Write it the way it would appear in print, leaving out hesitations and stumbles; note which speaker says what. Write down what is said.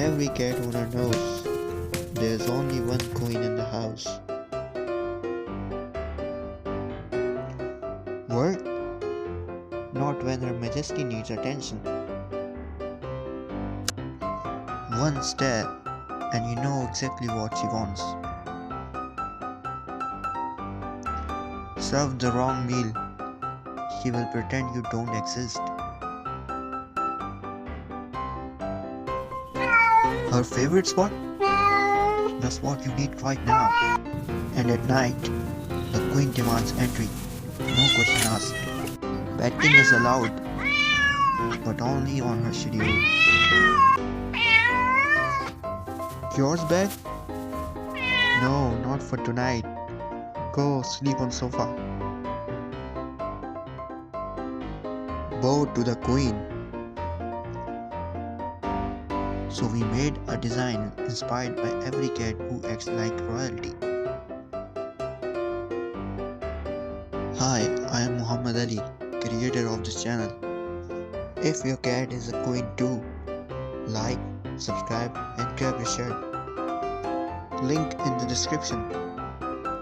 Speaker 1: Every cat owner knows there's only one queen in the house. What? Not when Her Majesty needs attention. One stare, and you know exactly what she wants. Serve the wrong meal, she will pretend you don't exist. Her favorite spot? The spot you need right now. And at night, the queen demands entry. No question asked. Petting is allowed, but only on her schedule. Yours bed? No, not for tonight. Go sleep on sofa. Bow to the queen. So we made a design inspired by every cat who acts like royalty. Hi, I am Muhammad Ali, creator of this channel. If your cat is a queen too, like, subscribe and grab your shirt. Link in the description.